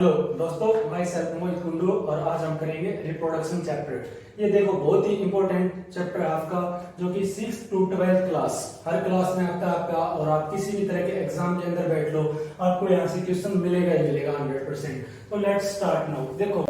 Hello दोस्तों, मैं self मोहित कुंडू और आज हम करेंगे रिप्रोडक्शन चैप्टर। ये देखो बहुत ही इंपॉर्टेंट चैप्टर है आपका, जो कि 6 to 12 क्लास हर क्लास में आता है आपका। और आप किसी भी तरह के एग्जाम के अंदर बैठ लो, आपको यहाँ से क्वेश्चन मिलेगा ही मिलेगा 100%। तो लेट्स स्टार्ट नाउ। देखो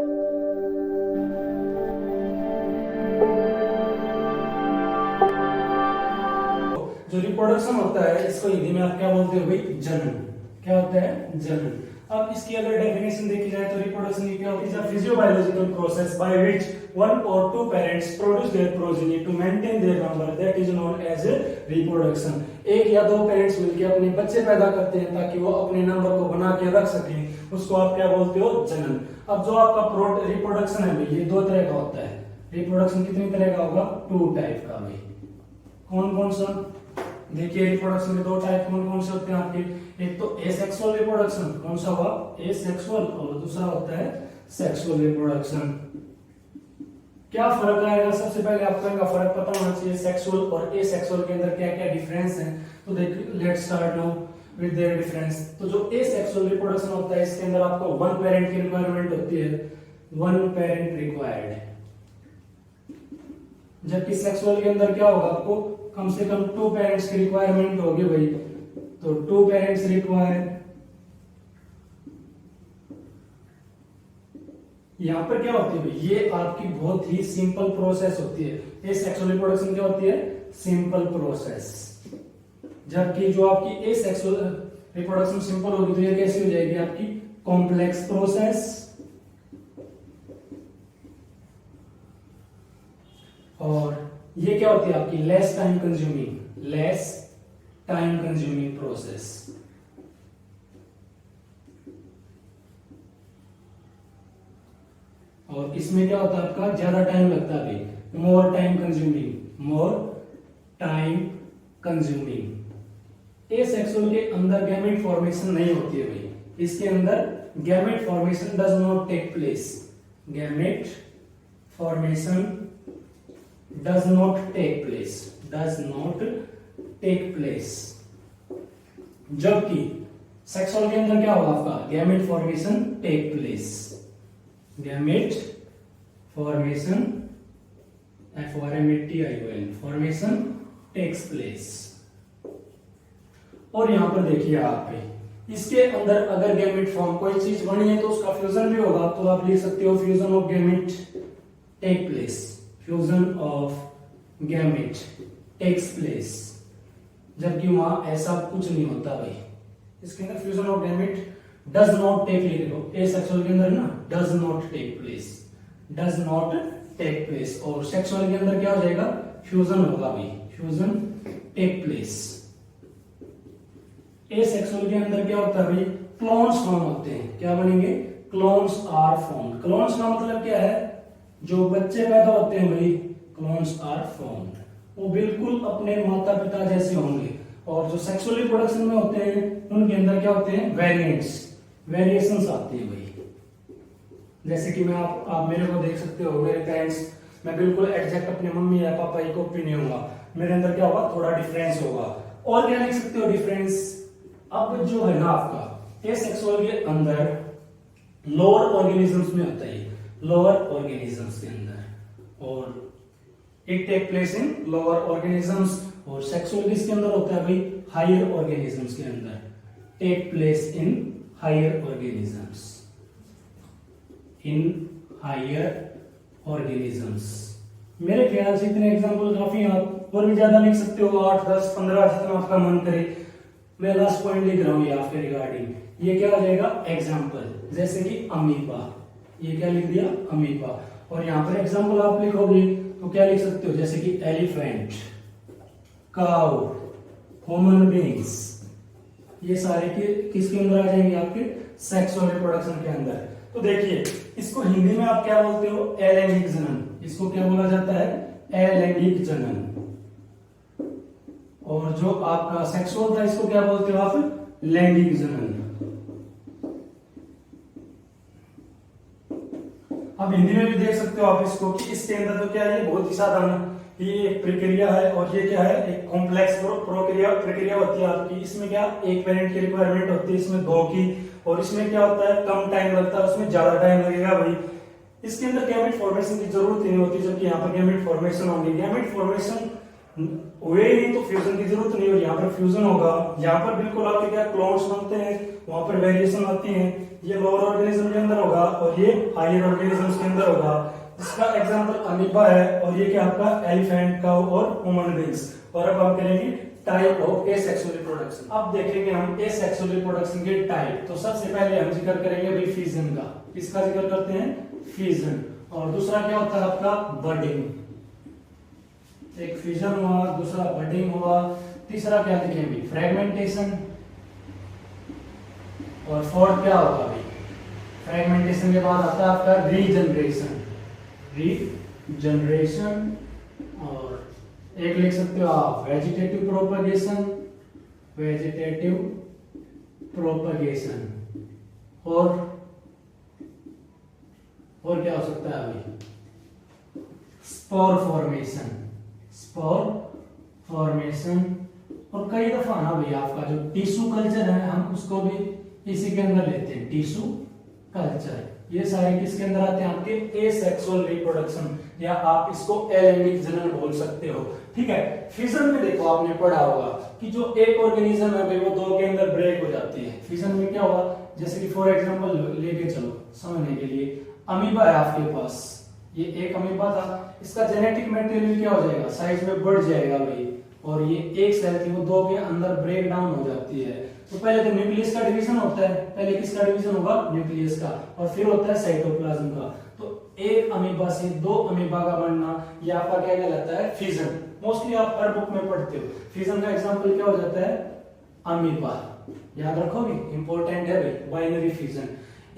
जो रिप्रोडक्शन होता है इसको हिंदी में आप क्या बोलते हो भाई? जनन। क्या होता है? जनन। अब इसकी अगर डेफिनेशन देखी जाए तो रिप्रोडक्शन की क्या होती है? Physiobiological process by which one और two parents produce their progeny to maintain their number, that is known as reproduction. एक या दो पेरेंट्स मिलकर अपने बच्चे पैदा करते हैं ताकि वो अपने नंबर को बना के रख सकें, उसको आप क्या बोलते हो? जनन। अब जो आपका रिप्रोडक्शन है भाई, ये दो तरह का होता है। रिप्रोडक्शन कितनी तरह का होगा? 2 टाइप का भाई। कौन कौन सा? देखिए रिप्रोडक्शन के 2 टाइप कौन कौन से होते हैं आपके? एक तो एसेक्सुअल रिप्रोडक्शन, कौन सा हुआ? एसेक्सुअल। और दूसरा होता है सेक्सुअल रिप्रोडक्शन। क्या फर्क आएगा? सबसे पहले आपको इनका फर्क पता होना चाहिए, सेक्सुअल और एसेक्सुअल के अंदर क्या क्या डिफरेंस है। तो देखिए let's start now with their difference. तो जो एसेक्सुअल रिप्रोडक्शन होता है इसके अंदर आपको 1 पेरेंट की रिक्वायरमेंट होती है, 1 पेरेंट रिक्वायर्ड। जबकि सेक्सुअल के अंदर क्या होगा? आपको कम से कम 2 पेरेंट्स की रिक्वायरमेंट होगी भाई। तो 2 पेरेंट्स रिक्वायर। यहां पर क्या होती है भाई? ये आपकी बहुत ही सिंपल प्रोसेस होती है। ये सेक्सुअल रिप्रोडक्शन क्या होती है? Simple process. जबकि जो आपकी ए सेक्सुअल रिप्रोडक्शन सिंपल होगी तो ये कैसी हो जाएगी? आपकी कॉम्प्लेक्स प्रोसेस। और ये क्या होती है आपकी? Less time consuming process. और इसमें क्या होता है आपका? ज्यादा टाइम लगता है भाई, मोर टाइम कंज्यूमिंग। एसेक्सुअल के अंदर गैमेट फॉर्मेशन नहीं होती है भाई। इसके अंदर gamete formation does not take place. Gamete formation does not take place। जबकि सेक्सुअल के अंदर क्या होगा आपका? Gamete formation take place. Gamete formation formation takes place. और यहां पर देखिए आप, इसके अंदर अगर गैमेट फॉर्म कोई चीज बनी है तो उसका फ्यूजन भी होगा। तो आप लिख सकते हो fusion of gamete take place. Fusion of gamete takes place. जबकि वहां ऐसा कुछ नहीं होता भाई। इसके अंदर fusion of gamete does not take place. Asexual के अंदर ना डज नॉट टेक प्लेस। और सेक्सुअल के अंदर क्या हो जाएगा? फ्यूजन होगा भाई, फ्यूजन टेक प्लेस। एसेक्सुअल के अंदर क्या होता है भाई? क्लोन्स फॉर्म होते हैं। क्या बनेंगे? Clones are formed. क्लोन्स का मतलब क्या है? जो बच्चे पैदा होते हैं भाई, क्लोन्स आर फॉर्म्ड, वो बिल्कुल अपने माता पिता जैसे होंगे। और जो सेक्सुअल रिप्रोडक्शन में होते हैं उनके अंदर क्या होते हैं? वेरिएशंस आते हैं भाई। जैसे कि मैं आप मेरे को देख सकते हो, मेरे पेरेंट्स, मैं बिल्कुल एग्जैक्ट अपने मम्मी या पापा ही कॉपी नहीं होगा। मेरे अंदर क्या होगा? थोड़ा डिफरेंस होगा। और क्या लिख सकते हो? डिफरेंस। अब जो है ना आपका एसेक्सुअल के अंदर लोअर ऑर्गेनिजम्स में होता है, लोअर ऑर्गेनिजम्स के अंदर, और it take place in lower organisms. और सेक्सुअल किसके अंदर होता है भाई? हायर ऑर्गेनिजम्स के अंदर। Take place in higher organisms. मेरे ख्याल से इतने एग्जांपल काफी, आप और भी ज्यादा लिख सकते हो, 8 10 15 जितना आपका मन करे। मैं लास्ट पॉइंट लिख रहा हूं ये आपके रिगार्डिंग। ये क्या आ जाएगा? एग्जाम्पल। जैसे कि अमीबा, ये क्या लिख दिया? अमीबा। और यहां पर एग्जांपल आप लिखोगे तो क्या लिख सकते हो? जैसे कि एलिफेंट, काउ, ह्यूमन बीइंग्स। ये सारे किसके अंदर आ जाएंगे? आपके सेक्सुअल रिप्रोडक्शन के अंदर। तो देखिए इसको हिंदी में आप क्या बोलते हो? अलैंगिक जनन। इसको क्या बोला जाता है? अलैंगिक जनन। और जो आपका सेक्सुअल था इसको क्या बोलते हो आप? लैंगिक जनन। अब हिंदी में भी देख सकते हो आप इसको कि इसके अंदर तो क्या है? बहुत ही साधारण ये एक प्रक्रिया है। और ये क्या है? एक कॉम्प्लेक्स प्रक्रिया होती है आपकी। इसमें क्या? 1 पेरेंट की रिक्वायरमेंट होती है, इसमें 2 की। और इसमें क्या होता है, कम टाइम लगता है, उसमें ज्यादा टाइम लगेगा भाई। इसके अंदर गैमेट फॉर्मेशन की जरूरत ही नहीं होती, जबकि यहाँ पर गैमेट फॉर्मेशन होगी। गैमेट फॉर्मेशन हुए ही नहीं तो फ्यूजन की जरूरत नहीं होगी, यहाँ पर फ्यूजन होगा। यहाँ पर बिल्कुल आपके क्या क्लोन्स बनते हैं, वहां पर वेरिएशन आती है। ये लोअर ऑर्गेनिज्म के अंदर होगा और ये हायर ऑर्गेनिज्म के अंदर होगा। इसका एग्जांपल अमीबा है और ये क्या आपका एलिफेंट, काउ और ह्यूमन बींग्स। और अब हम करेंगे टाइप ऑफ एसेक्सुअल रिप्रोडक्शन। अब देखेंगे हम एसेक्सुअल रिप्रोडक्शन के टाइप। तो सबसे पहले हम जिक्र करेंगे भाई फिजन का। किसका जिक्र करते हैं, फिजन। और दूसरा क्या होता है आपका बडिंग। एक फिजन हुआ, दूसरा बडिंग हुआ, तीसरा क्या लिखेंगे फ्रेगमेंटेशन, और फोर्थ क्या होगा भाई, फ्रेगमेंटेशन के बाद आता है आपका रीजनरेशन। रीजनरेशन, और एक लिख सकते हो आप वेजिटेटिव प्रोपगेशन, वेजिटेटिव प्रोपगेशन, और क्या हो सकता है अभी, स्पोर फॉर्मेशन, स्पोर फॉर्मेशन। और कई दफा ना भैया आपका जो टिश्यू कल्चर है हम उसको भी इसी के अंदर लेते हैं, टिश्यू कल्चर। ये सारे किसके अंदर आते हैं, आपके एसेक्सुअल रिप्रोडक्शन, या आप इसको एलेम्बिक जनन बोल सकते हो। ठीक है, फिजन में देखो आपने पढ़ा होगा कि जो एक ऑर्गेनिज्म है भाई वो दो के अंदर ब्रेक हो जाती है। फिजन में क्या हुआ, जैसे कि फॉर एग्जांपल लेके चलो समझने के लिए, अमीबा है आपके पास, ये एक अमीबा था, इसका जेनेटिक मटेरियल क्या हो जाएगा, साइज में बढ़ जाएगा भाई। और ये एक सेल थी वो दो के अंदर ब्रेक डाउन हो जाती है। तो पहले तो न्यूक्लियस का डिवीजन होता है, पहले किसका डिवीजन होगा, न्यूक्लियस का, और फिर होता है साइटोप्लाज्म का। तो एक अमीबा से दो अमीबा का बनना, ये आपका क्या कहलाता है, फिजन। मोस्टली आप हर बुक में पढ़ते हो। फिजन का एग्जांपल क्या हो जाता है, अमीबा, याद रखोगे, इंपॉर्टेंट है भाई, बाइनरी फिजन।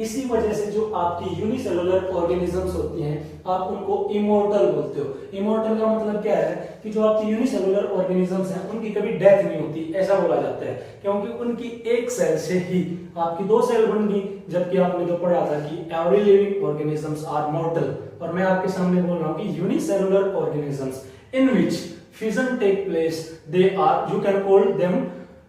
इसी वजह से जो आपकी यूनिसेलुलर ऑर्गेनिजम्स होती हैं आप उनको इमोर्टल बोलते हो। इमोर्टल का मतलब क्या है कि जो आपकी यूनिसेलुलर ऑर्गेनिजम्स हैं उनकी कभी डेथ नहीं होती, ऐसा बोला जाता है, क्योंकि उनकी एक सेल से ही आपकी दो सेल बन गई। जबकि आपने जो पढ़ा था कि every living organisms are mortal, और मैं आपके सामने बोल रहा हूं कि unicellular organisms in which fission take place they are, you can call them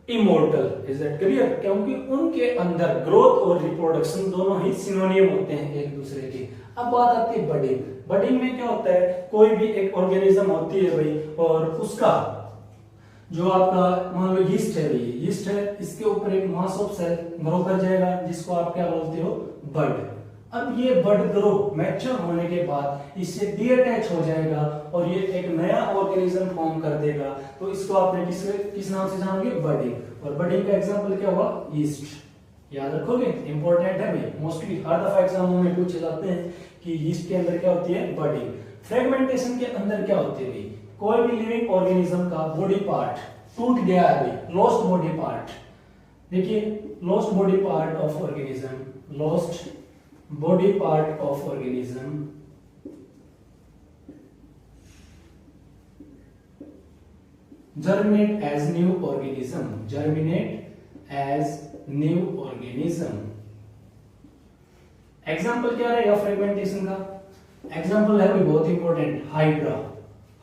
immortal. Is that clear? क्योंकि उनके अंदर ग्रोथ और रिप्रोडक्शन दोनों ही सिनोनियम होते हैं एक दूसरे के। अब बात आती है बडिंग। बडिंग में क्या होता है, कोई भी एक ऑर्गेनिज्म होती है भाई, और उसका जो आपका मान लो यीस्ट है, यीस्ट है, इसके ऊपर एक मास ऑफ सेल ग्रो कर जाएगा जिसको आप क्या बोलते हो, बड। अब ये बड ग्रो मैच्योर होने के बाद इससे डीअटैच हो जाएगा और ये एक नया ऑर्गेनिज्म फॉर्म कर देगा। तो इसको आपने किस नाम से जानोगे, बडिंग। और बडिंग का एग्जांपल क्या होगा, यीस्ट। याद रखोगे, इंपॉर्टेंट है भाई, मोस्टली हर दफा एग्जामों में पूछे जाते हैं कि यीस्ट के अंदर क्या होती है, बडिंग। फ्रेगमेंटेशन के अंदर क्या होती है भाई, कोई भी लिविंग ऑर्गेनिज्म का बॉडी पार्ट टूट गया है भाई, लॉस्ट बॉडी पार्ट। देखिए, lost body part of organism, lost body part of organism germinate as new organism, germinate as new organism। Example क्या रहेगा फ्रेगमेंटेशन का, एग्जाम्पल है भी बहुत इंपॉर्टेंट, हाइड्रा।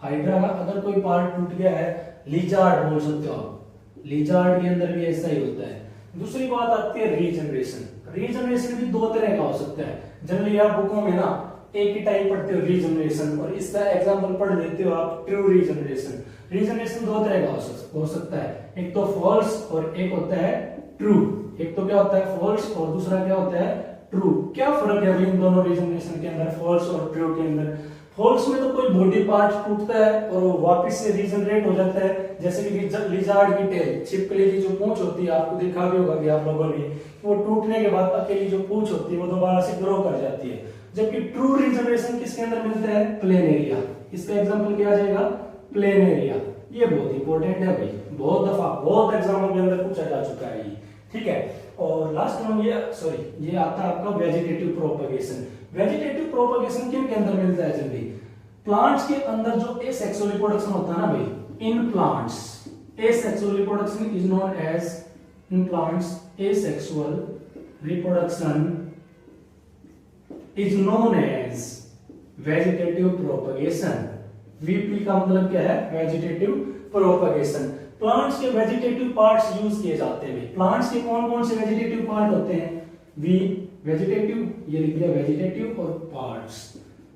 हाइड्रा का अगर कोई पार्ट टूट गया है, लिजार्ड बोल सकते हो आप, लिजार्ड के अंदर भी ऐसा ही होता है। दूसरी बात आती है रीजनरेशन। रीजनरेशन भी दो तरह का हो सकता है। जनरली आप बुकों में ना एक ही टाइप पढ़ते हो रीजनरेशन, और इसका एग्जांपल पढ़ लेते हो आप ट्रू रीजनरेशन। रीजनरेशन दो तरह का हो सकता है, एक तो फॉल्स और एक होता है ट्रू। एक तो क्या होता है फॉल्स और दूसरा क्या होता है ट्रू। क्या फर्क है इन दोनों रीजनरेशन के अंदर, फॉल्स और ट्रू के अंदर? फॉल्स में तो कोई बॉडी पार्ट टूटता है और वो वापस से रीजनरेट हो जाता है, जैसे कि लिजार्ड की टेल, छिपकली की जो पूंछ होती है, आपको देखा भी होगा कि आप लोगों ने, वो टूटने के बाद अकेली जो पूंछ होती है वो दोबारा से ग्रो कर जाती है। जबकि ट्रू रीजनरेशन किसके अंदर मिलता है, प्लेनेरिया। इसका एग्जांपल क्या आ जाएगा, प्लेनेरिया। ये बहुत इंपॉर्टेंट है भाई, बहुत दफा बहुत एग्जामों के अंदर पूछा जा चुका है ये, ठीक है। और लास्ट में ये आता है आपका वेजिटेटिव प्रोपगेशन। वेजिटेटिव प्रोपगेशन किन के अंदर मिलता है जनरली, प्लांट्स के अंदर जो एसेक्सुअल रिप्रोडक्शन होता है ना भाई, in plants asexual reproduction is known as, in plants asexual reproduction is known as vegetative propagation। VP का मतलब क्या है, वेजिटेटिव प्रोपगेशन। प्लांट्स के वेजिटेटिव पार्ट्स यूज किए जाते हैं। प्लांट्स के कौन कौन से वेजिटेटिव पार्ट होते हैं, वी वेजिटेटिव, ये लिख दिया वेजिटेटिव और पार्ट्स।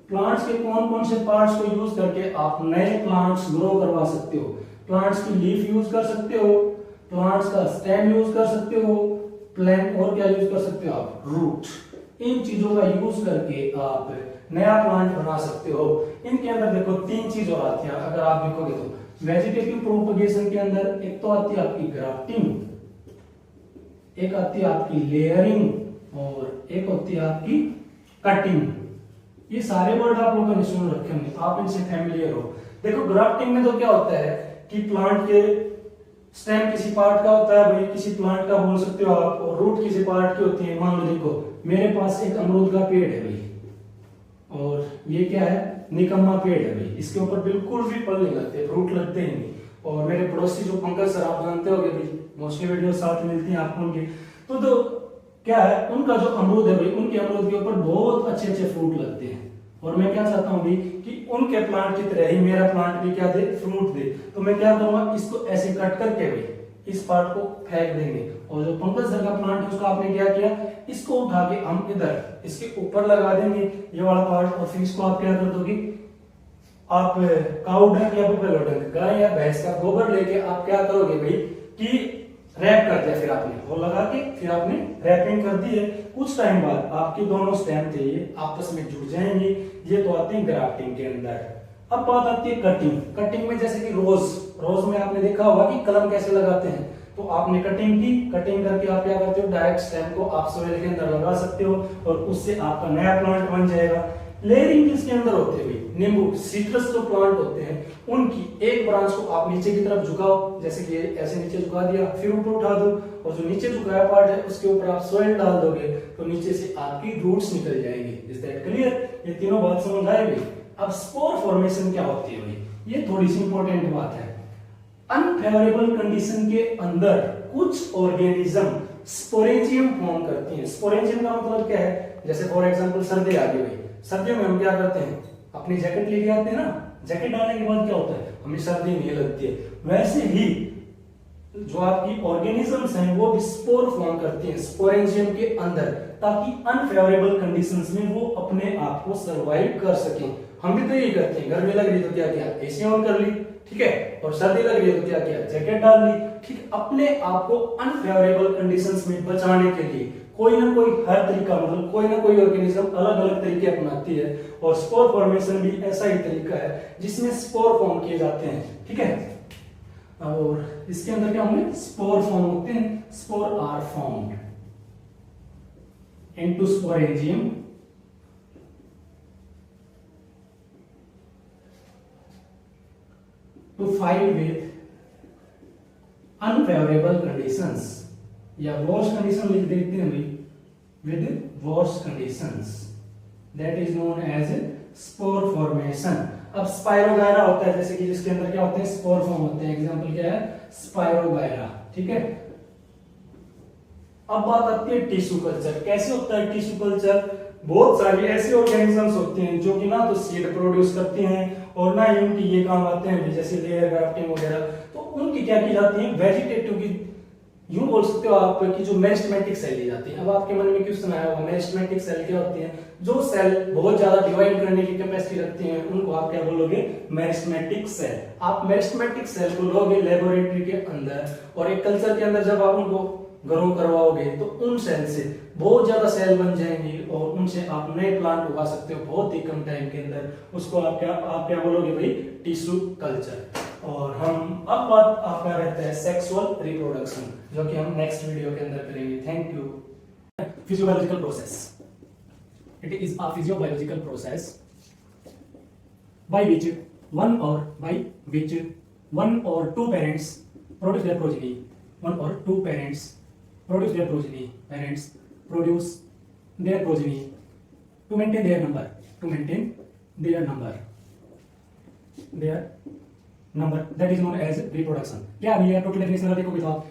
प्लांट्स के कौन कौन से पार्ट्स को यूज करके आप नए प्लांट्स ग्रो करवा सकते हो? प्लांट्स की लीफ यूज कर सकते हो, प्लांट्स का स्टेम यूज कर सकते हो, प्लांट और क्या यूज कर सकते हो आप? रूट। इन चीजों का यूज करके आप नया प्लांट बना सकते हो। इनके अंदर देखो तीन चीज और आती है, अगर आप देखोगे तो वेजिटेटिव प्रोपगेशन के अंदर एक तो आती है आपकी ग्राफ्टिंग, एक आती है आपकी लेयरिंग और एक होती है आपकी कटिंग। ये सारे वर्ड आप लोगों ने सुन रखे होंगे, आप इनसे फैमिलियर हो। देखो ग्राफ्टिंग में तो क्या होता है कि प्लांट के स्टेम किसी पार्ट का होता है भाई, किसी प्लांट का बोल सकते हो आप, और रूट किसी पार्ट की होती है। मान लो देखो मेरे पास एक अमरूद का पेड़ है भाई, और ये क्या है? निकम्मा पेड़ है भाई, इसके ऊपर बिल्कुल भी फल नहीं लगते, फ्रूट लगते ही नहीं। और मेरे पड़ोसी जो पंकज सर, आप जानते होंगे भाई, मोस्टली वीडियो साथ मिलती हैं आपको उनकी, तो क्या है, उनका जो अमरूद है भाई, उनके अमरूद के ऊपर बहुत अच्छे अच्छे फ्रूट लगते हैं। और मैं क्या चाहता हूँ भाई कि उनके प्लांट की तरह ही मेरा प्लांट भी क्या दे? फ्रूट दे। तो मैं क्या करूंगा, इसको ऐसे कट करके भाई इस पार्ट को फेंक देंगे, और जो पंकज सर का प्लांट है उसको आपने क्या किया, इसको उठा के हम इधर इसके ऊपर लगा देंगे ये वाला पार्ट, और फिर इसको आप क्या कर दोगे, आप काऊ डंग या बफेलो डंग, गाय या भैंस का गोबर लेके आप क्या करोगे भाई कि रैप कर दिया, फिर आपने वो लगा के फिर आपने रैपिंग कर दी है। कुछ टाइम बाद आपके दोनों स्टेम थे ये आपस में जुड़ जाएंगे। ये तो आते हैं ग्राफ्टिंग के अंदर। अब बात आती है कटिंग। कटिंग में जैसे कि रोज में आपने देखा होगा कि कलम कैसे लगाते हैं, तो आपने कटिंग की, कटिंग करके आप क्या करते हो, डायरेक्ट स्टेम को आप सोइल के अंदर लगा सकते हो और उससे आपका नया प्लांट बन जाएगा। लेयरिंग किसके अंदर होते हैं? नींबू, सिट्रस जो प्लांट होते हैं उनकी एक ब्रांच को आप नीचे की तरफ झुकाओ, जैसे कि ऐसे नीचे झुका दिया, फिर ऊपर उठा दो, और जो नीचे झुकाया पार्ट है उसके ऊपर आप सोइल डाल दोगे तो नीचे से आपकी रूट्स निकल जाएंगे। Is that clear? ये तीनों बात समझ आए भाई। अब स्पोर फॉर्मेशन क्या होती है भाई, ये थोड़ी सी इंपॉर्टेंट बात है। अनफेवरेबल कंडीशन के अंदर कुछ ऑर्गेनिज्म स्पोरेंजियम फॉर्म करती हैं। स्पोरेंजियम का मतलब क्या है? जैसे फॉर एग्जांपल सर्दी आ गई भाई, सर्दियों में हम क्या करते हैं, अपनी जैकेट लेके आते हैं ना, जैकेट डालने के बाद क्या होता है, हमें सर्दी नहीं लगती है। वैसे ही जो आपकी ऑर्गेनिजम्स हैं वो भी स्पोर फॉर्म करती हैं स्पोरेंजियम के अंदर, ताकि अनफेवरेबल कंडीशंस में वो अपने आप को सरवाइव कर सकें। हम भी तो यही करते हैं, गर्मी लग रही तो क्या किया, एसी ऑन कर ली, ठीक है, और सर्दी लग रही है तो क्या किया, जैकेट डाल ली, ठीक। अपने आप को अनफेवरेबल कंडीशंस में बचाने के लिए कोई ना कोई हर तरीका, मतलब कोई ना कोई ऑर्गेनिज्म अलग अलग तरीके अपनाती है, और स्पोर फॉर्मेशन भी ऐसा ही तरीका है जिसमें स्पोर फॉर्म किए जाते हैं, ठीक है। और इसके अंदर क्या होंगे, स्पोर फॉर्म होते हैं, spore are formed into sporangium to fight with unfavorable conditions, या worst condition लिख देते हैं भाई, with worst conditions, that is known as spore formation। अब स्पाइरोगायरा होता है, जैसे कि जिसके अंदर क्या होते हैं, स्पोर फॉर्म होते हैं। एग्जांपल क्या है, स्पाइरोगायरा, ठीक है। अब बात आती है टिश्यू कल्चर। कैसे होता है टिश्यू कल्चर? बहुत सारी ऐसी ऑर्गेनिजम्स होते हैं जो कि ना तो सीड प्रोड्यूस करती हैं और ना ही उनकी ये काम आते हैं, जैसे लेयर ग्राफ्टिंग वगैरह। तो उनकी क्या की जाती है, वेजिटेटिव की, यूं बोल सकते हो आप कि जो मेरिस्टेमेटिक सेल ली जाती है। अब आपके मन में क्वेश्चन आया होगा, मेरिस्टेमेटिक सेल क्या होती है? जो सेल बहुत ज्यादा डिवाइड करने की कैपेसिटी रखती हैं उनको आप क्या बोलोगे, मेरिस्टेमेटिक सेल। आप मेरिस्टेमेटिक सेल को लोगे लेबोरेटरी के अंदर, और एक कल्चर के अंदर जब आप उनको ग्रो करवाओगे तो उन सेल से बहुत ज्यादा सेल बन जाएंगे और उनसे आप नए प्लांट उगा सकते हो बहुत ही कम टाइम के अंदर। उसको आप क्या बोलोगे भाई, टिश्यू कल्चर। और हम अब बात आपका रहता है सेक्सुअल रिप्रोडक्शन, जो कि हम नेक्स्ट वीडियो के अंदर करेंगे। Thank you. Physiological process, it is a physiological process by which one or two parents produce their progeny, one or two parents produce their progeny, parents produce their progeny to maintain their number, that is known as reproduction। क्या अभी total definition देखोगे तो आप